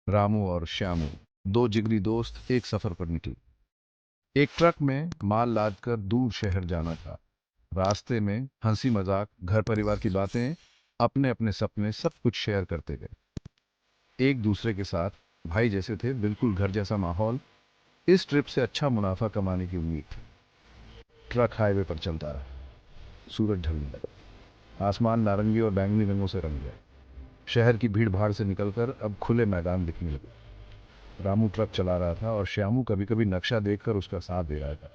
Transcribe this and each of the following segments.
रामू और श्यामू, दो जिगरी दोस्त एक सफर पर निकले। एक ट्रक में माल लादकर दूर शहर जाना था। रास्ते में हंसी मजाक, घर परिवार की बातें, अपने अपने सपने, सब कुछ शेयर करते गए। एक दूसरे के साथ भाई जैसे थे, बिल्कुल घर जैसा माहौल। इस ट्रिप से अच्छा मुनाफा कमाने की उम्मीद थी। ट्रक हाईवे पर चलता रहा। सूरज ढलने लगा। आसमान नारंगी और बैंगनी रंगों से रंग गया। शहर की भीड़ भाड़ से निकलकर अब खुले मैदान दिखने लगे। रामू ट्रक चला रहा था और श्यामू कभी कभी नक्शा देखकर उसका साथ दे रहा था।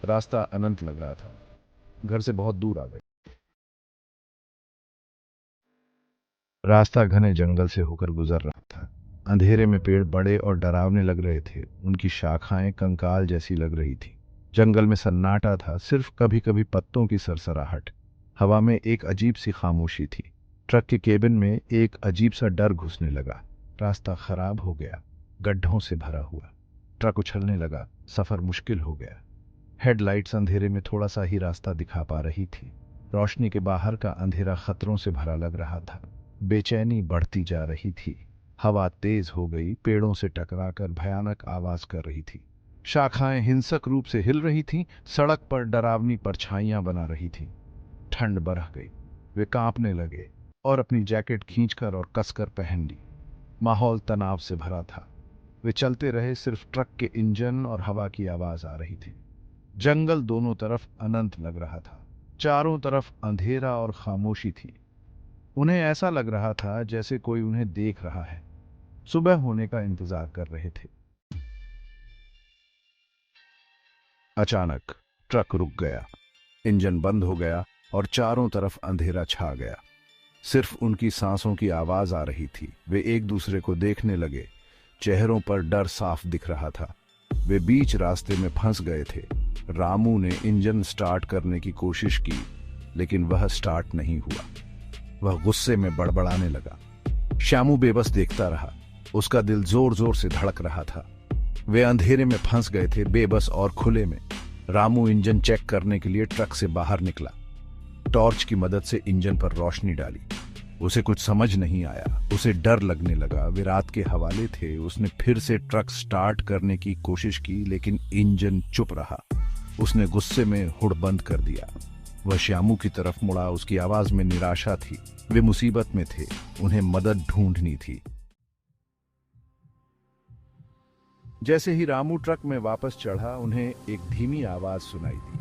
रास्ता अनंत लग रहा था। घर से बहुत दूर आ गए। रास्ता घने जंगल से होकर गुजर रहा था। अंधेरे में पेड़ बड़े और डरावने लग रहे थे। उनकी शाखाएं कंकाल जैसी लग रही थी। जंगल में सन्नाटा था, सिर्फ कभी कभी पत्तों की सरसराहट। हवा में एक अजीब सी खामोशी थी। ट्रक के केबिन में एक अजीब सा डर घुसने लगा। रास्ता खराब हो गया, गड्ढों से भरा हुआ। ट्रक उछलने लगा। सफर मुश्किल हो गया। हेडलाइट्स अंधेरे में थोड़ा सा ही रास्ता दिखा पा रही थी। रोशनी के बाहर का अंधेरा खतरों से भरा लग रहा था। बेचैनी बढ़ती जा रही थी। हवा तेज हो गई, पेड़ों से टकराकर भयानक आवाज कर रही थी। शाखाएं हिंसक रूप से हिल रही थीं, सड़क पर डरावनी परछाइयां बना रही थीं। ठंड बढ़ गई। वे कांपने लगे और अपनी जैकेट खींचकर और कसकर पहन ली। माहौल तनाव से भरा था। वे चलते रहे, सिर्फ ट्रक के इंजन और हवा की आवाज आ रही थी। जंगल दोनों तरफ अनंत लग रहा था। चारों तरफ अंधेरा और खामोशी थी। उन्हें ऐसा लग रहा था जैसे कोई उन्हें देख रहा है। सुबह होने का इंतजार कर रहे थे। अचानक ट्रक रुक गया। इंजन बंद हो गया और चारों तरफ अंधेरा छा गया। सिर्फ उनकी सांसों की आवाज आ रही थी। वे एक दूसरे को देखने लगे। चेहरों पर डर साफ दिख रहा था। वे बीच रास्ते में फंस गए थे। रामू ने इंजन स्टार्ट करने की कोशिश की, लेकिन वह स्टार्ट नहीं हुआ। वह गुस्से में बड़बड़ाने लगा। श्यामू बेबस देखता रहा। उसका दिल जोर जोर से धड़क रहा था। वे अंधेरे में फंस गए थे, बेबस और खुले में। रामू इंजन चेक करने के लिए ट्रक से बाहर निकला। टॉर्च की मदद से इंजन पर रोशनी डाली। उसे कुछ समझ नहीं आया। उसे डर लगने लगा। वे रात के हवाले थे। उसने फिर से ट्रक स्टार्ट करने की कोशिश की, लेकिन इंजन चुप रहा। उसने गुस्से में हुड़ बंद कर दिया। वह श्यामू की तरफ मुड़ा। उसकी आवाज में निराशा थी। वे मुसीबत में थे। उन्हें मदद ढूंढनी थी। जैसे ही रामू ट्रक में वापस चढ़ा, उन्हें एक धीमी आवाज सुनाई दी।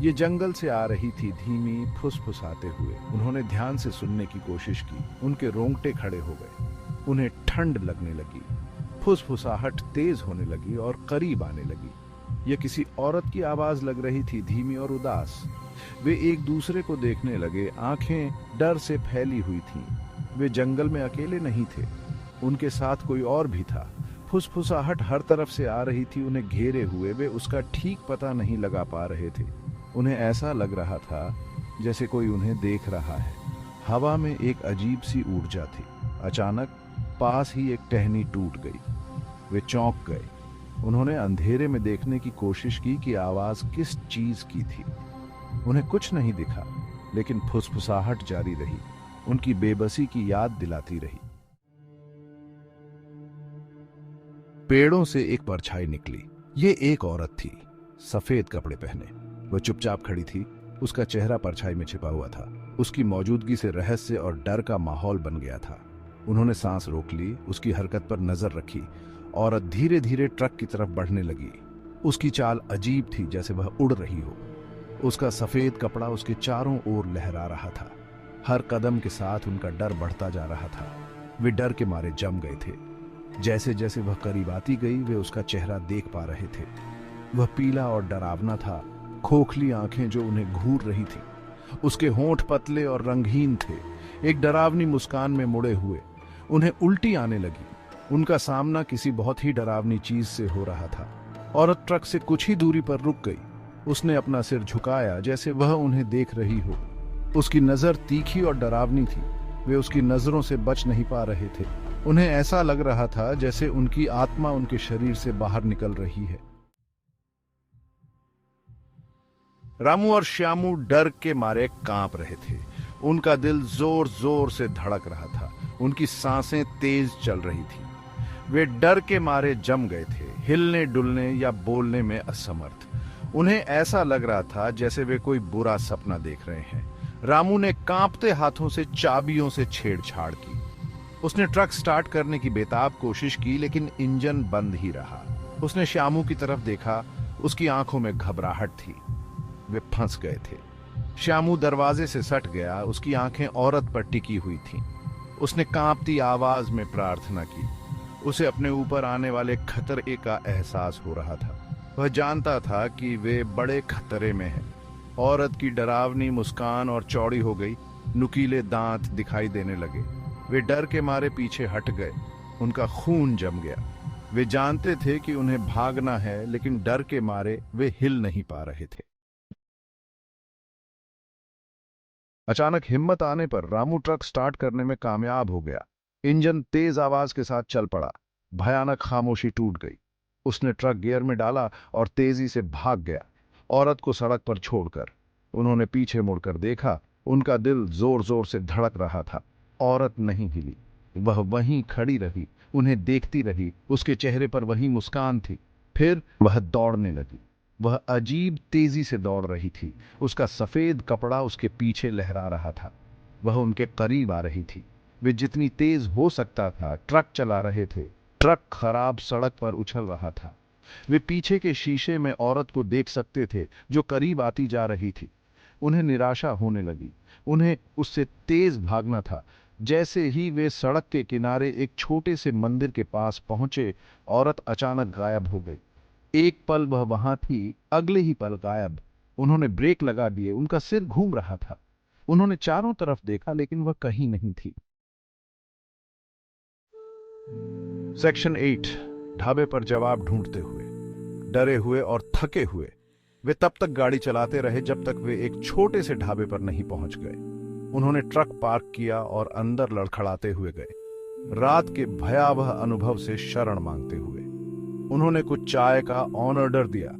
ये जंगल से आ रही थी, धीमी, फुसफुसाते हुए। उन्होंने ध्यान से सुनने की कोशिश की। उनके रोंगटे खड़े हो गए। उन्हें ठंड लगने लगी। फुसफुसाहट तेज होने लगी और करीब आने लगी। यह किसी औरत की आवाज लग रही थी, धीमी और उदास। वे एक दूसरे को देखने लगे। आंखें डर से फैली हुई थीं। वे जंगल में अकेले नहीं थे। उनके साथ कोई और भी था। फुसफुसाहट हर तरफ से आ रही थी, उन्हें घेरे हुए। वे उसका ठीक पता नहीं लगा पा रहे थे। उन्हें ऐसा लग रहा था जैसे कोई उन्हें देख रहा है। हवा में एक अजीब सी ऊर्जा थी। अचानक पास ही एक टहनी टूट गई। वे चौंक गए। उन्होंने अंधेरे में देखने की कोशिश की कि आवाज किस चीज की थी। उन्हें कुछ नहीं दिखा, लेकिन फुसफुसाहट जारी रही। उनकी बेबसी की याद दिलाती रही। पेड़ों से एक परछाई निकली। ये एक औरत थी, सफेद कपड़े पहने। वह चुपचाप खड़ी थी। उसका चेहरा परछाई में छिपा हुआ था। उसकी मौजूदगी से रहस्य और डर का माहौल बन गया था। उन्होंने सांस रोक ली, उसकी हरकत पर नजर रखी। औरत धीरे धीरे ट्रक की तरफ बढ़ने लगी। उसकी चाल अजीब थी, जैसे वह उड़ रही हो। उसका सफेद कपड़ा उसके चारों ओर लहरा रहा था। हर कदम के साथ उनका डर बढ़ता जा रहा था। वे डर के मारे जम गए थे। जैसे जैसे वह करीब आती गई, वे उसका चेहरा देख पा रहे थे। वह पीला और डरावना था। खोखली आंखें जो उन्हें घूर रही थी। उसके होंठ पतले और रंगहीन थे, एक डरावनी मुस्कान में मुड़े हुए। उन्हें उल्टी आने लगी। उनका सामना किसी बहुत ही डरावनी चीज से हो रहा था। औरत ट्रक से कुछ ही दूरी पर रुक गई। उसने अपना सिर झुकाया, जैसे वह उन्हें देख रही हो। उसकी नजर तीखी और डरावनी थी। वे उसकी नजरों से बच नहीं पा रहे थे। उन्हें ऐसा लग रहा था जैसे उनकी आत्मा उनके शरीर से बाहर निकल रही है। रामू और श्यामू डर के मारे कांप रहे थे। उनका दिल जोर जोर से धड़क रहा था। उनकी सांसें तेज चल रही थी। वे डर के मारे जम गए थे, हिलने डुलने या बोलने में असमर्थ। उन्हें ऐसा लग रहा था जैसे वे कोई बुरा सपना देख रहे हैं। रामू ने कांपते हाथों से चाबियों से छेड़छाड़ की। उसने ट्रक स्टार्ट करने की बेताब कोशिश की, लेकिन इंजन बंद ही रहा। उसने श्यामू की तरफ देखा, उसकी आंखों में घबराहट थी। वे फंस गए थे। श्यामू दरवाजे से सट गया, उसकी आंखें औरत पर टिकी हुई थीं। उसने कांपती आवाज में प्रार्थना की। उसे अपने ऊपर आने वाले खतरे का एहसास हो रहा था। वह जानता था कि वे बड़े खतरे में हैं। औरत की डरावनी मुस्कान और चौड़ी हो गई, नुकीले दांत दिखाई देने लगे। वे डर के मारे पीछे हट गए, उनका खून जम गया। वे जानते थे कि उन्हें भागना है, लेकिन डर के मारे वे हिल नहीं पा रहे थे। अचानक हिम्मत आने पर रामू ट्रक स्टार्ट करने में कामयाब हो गया। इंजन तेज आवाज के साथ चल पड़ा। भयानक खामोशी टूट गई। उसने ट्रक गियर में डाला और तेजी से भाग गया, औरत को सड़क पर छोड़कर। उन्होंने पीछे मुड़कर देखा, उनका दिल जोर जोर से धड़क रहा था। औरत नहीं हिली, वह वहीं खड़ी रही, उन्हें देखती रही। उसके चेहरे पर वही मुस्कान थी। फिर वह दौड़ने लगी। वह अजीब तेजी से दौड़ रही थी। उसका सफेद कपड़ा उसके पीछे लहरा रहा था। वह उनके करीब आ रही थी। वे जितनी तेज हो सकता था ट्रक चला रहे थे। ट्रक खराब सड़क पर उछल रहा था। वे पीछे के शीशे में औरत को देख सकते थे, जो करीब आती जा रही थी। उन्हें निराशा होने लगी। उन्हें उससे तेज भागना था। जैसे ही वे सड़क के किनारे एक छोटे से मंदिर के पास पहुंचे, औरत अचानक गायब हो गई। एक पल वह वहां थी, अगले ही पल गायब। उन्होंने ब्रेक लगा दिए, उनका सिर घूम रहा था। उन्होंने चारों तरफ देखा, लेकिन वह कहीं नहीं थी। सेक्शन 8। ढाबे पर जवाब ढूंढते हुए। डरे हुए और थके हुए वे तब तक गाड़ी चलाते रहे जब तक वे एक छोटे से ढाबे पर नहीं पहुंच गए। उन्होंने ट्रक पार्क किया और अंदर लड़खड़ाते हुए गए, रात के भयावह अनुभव से शरण मांगते हुए। उन्होंने कुछ चाय का ऑन ऑर्डर दिया।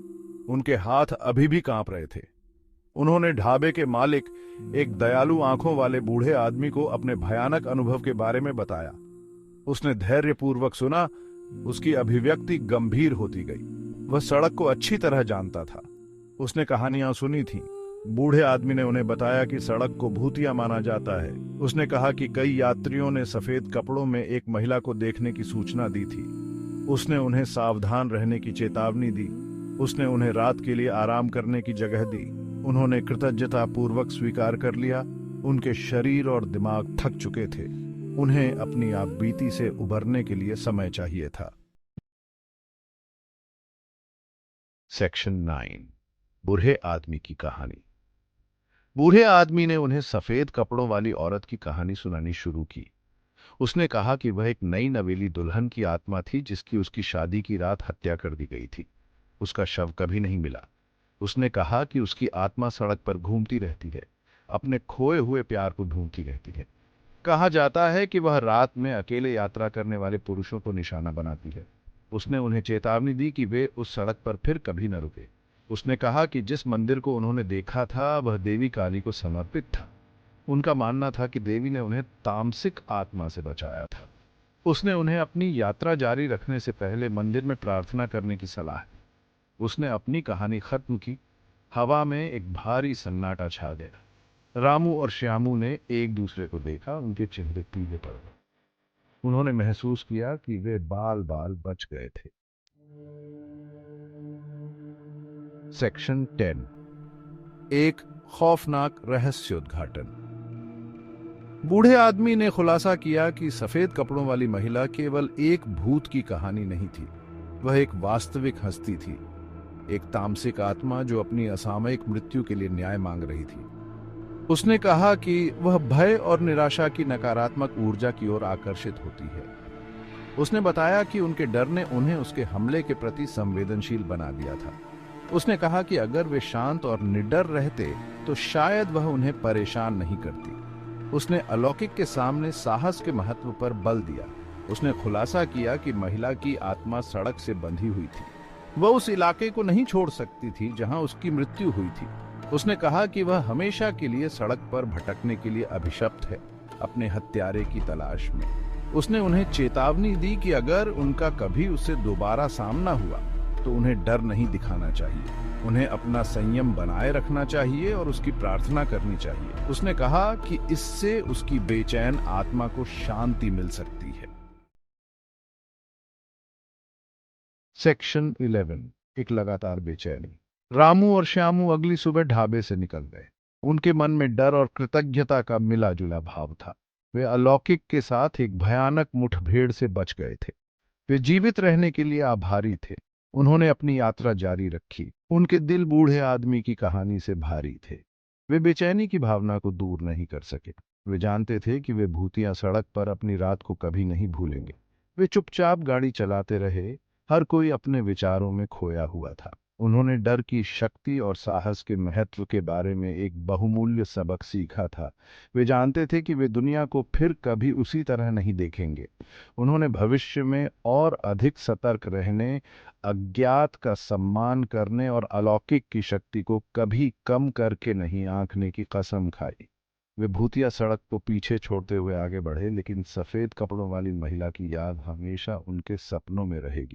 उनके हाथ अभी भी कांप रहे थे। उन्होंने ढाबे के मालिक, एक दयालु आंखों वाले बूढ़े आदमी को अपने भयानक अनुभव के बारे में बताया। उसने धैर्यपूर्वक सुना। उसकी अभिव्यक्ति गंभीर होती गई। वह सड़क को अच्छी तरह जानता था। उसने कहानियां सुनी थीं। बूढ़े आदमी ने उन्हें बताया कि सड़क को भूतिया माना जाता है। उसने कहा कि कई यात्रियों ने सफेद कपड़ों में एक महिला को देखने की सूचना दी थी। उसने उन्हें सावधान रहने की चेतावनी दी। उसने उन्हें रात के लिए आराम करने की जगह दी। उन्होंने कृतज्ञतापूर्वक स्वीकार कर लिया। उनके शरीर और दिमाग थक चुके थे। उन्हें अपनी आप बीती से उबरने के लिए समय चाहिए था। सेक्शन 9। बूढ़े आदमी की कहानी। बूढ़े आदमी ने उन्हें सफेद कपड़ों वाली औरत की कहानी सुनानी शुरू की। उसने कहा कि वह एक नई नवेली दुल्हन की आत्मा थी, जिसकी उसकी शादी की रात हत्या कर दी गई थी। उसका शव कभी नहीं मिला। उसने कहा कि उसकी आत्मा सड़क पर घूमती रहती है, अपने खोए हुए प्यार को ढूंढती रहती है। कहा जाता है कि वह रात में अकेले यात्रा करने वाले पुरुषों को निशाना बनाती है। उसने उन्हें चेतावनी दी कि वे उस सड़क पर फिर कभी न रुके। उसने कहा कि जिस मंदिर को उन्होंने देखा था वह देवी काली को समर्पित था। उनका मानना था कि देवी ने उन्हें तामसिक आत्मा से बचाया था। उसने उन्हें अपनी यात्रा जारी रखने से पहले मंदिर में प्रार्थना करने की सलाह दी। उसने अपनी कहानी खत्म की। हवा में एक भारी सन्नाटा छा गया। रामू और श्यामू ने एक दूसरे को देखा। उनके चेहरे पीले पड़ गए। उन्होंने महसूस किया कि वे बाल बाल बच गए थे। सेक्शन 10। एक खौफनाक रहस्योद्घाटन। बूढ़े आदमी ने खुलासा किया कि सफेद कपड़ों वाली महिला केवल एक भूत की कहानी नहीं थी। वह एक वास्तविक हस्ती थी, एक तामसिक आत्मा जो अपनी असामयिक मृत्यु के लिए न्याय मांग रही थी। उसने कहा कि वह भय और निराशा की नकारात्मक ऊर्जा की ओर आकर्षित होती है। उसने बताया कि उनके डर ने उन्हें उसके हमले के प्रति संवेदनशील बना दिया था। उसने कहा कि अगर वे शांत और निडर रहते तो शायद वह उन्हें परेशान नहीं करती। उसने अलौकिक के सामने साहस के महत्व पर बल दिया। उसने खुलासा किया कि महिला की आत्मा सड़क से बंधी हुई थी। वह उस इलाके को नहीं छोड़ सकती थी जहां उसकी मृत्यु हुई थी। उसने कहा कि वह हमेशा के लिए सड़क पर भटकने के लिए अभिशप्त है, अपने हत्यारे की तलाश में। उसने उन्हें चेतावनी दी कि अगर उनका कभी उससे दोबारा सामना हुआ तो उन्हें डर नहीं दिखाना चाहिए, उन्हें अपना संयम बनाए रखना चाहिए और उसकी प्रार्थना करनी चाहिए। उसने कहा कि इससे उसकी बेचैन आत्मा को शांति मिल सकती है। सेक्शन 11, एक लगातार बेचैनी। रामू और श्यामू अगली सुबह ढाबे से निकल गए। उनके मन में डर और कृतज्ञता का मिला जुला भाव था। वे अलौकिक के साथ एक भयानक मुठभेड़ से बच गए थे। वे जीवित रहने के लिए आभारी थे। उन्होंने अपनी यात्रा जारी रखी। उनके दिल बूढ़े आदमी की कहानी से भारी थे। वे बेचैनी की भावना को दूर नहीं कर सके। वे जानते थे कि वे भूतिया सड़क पर अपनी रात को कभी नहीं भूलेंगे। वे चुपचाप गाड़ी चलाते रहे, हर कोई अपने विचारों में खोया हुआ था। उन्होंने डर की शक्ति और साहस के महत्व के बारे में एक बहुमूल्य सबक सीखा था। वे जानते थे कि वे दुनिया को फिर कभी उसी तरह नहीं देखेंगे। उन्होंने भविष्य में और अधिक सतर्क रहने, अज्ञात का सम्मान करने और अलौकिक की शक्ति को कभी कम करके नहीं आंकने की कसम खाई। वे भूतिया सड़क को पीछे छोड़ते हुए आगे बढ़े, लेकिन सफेद कपड़ों वाली महिला की याद हमेशा उनके सपनों में रहेगी।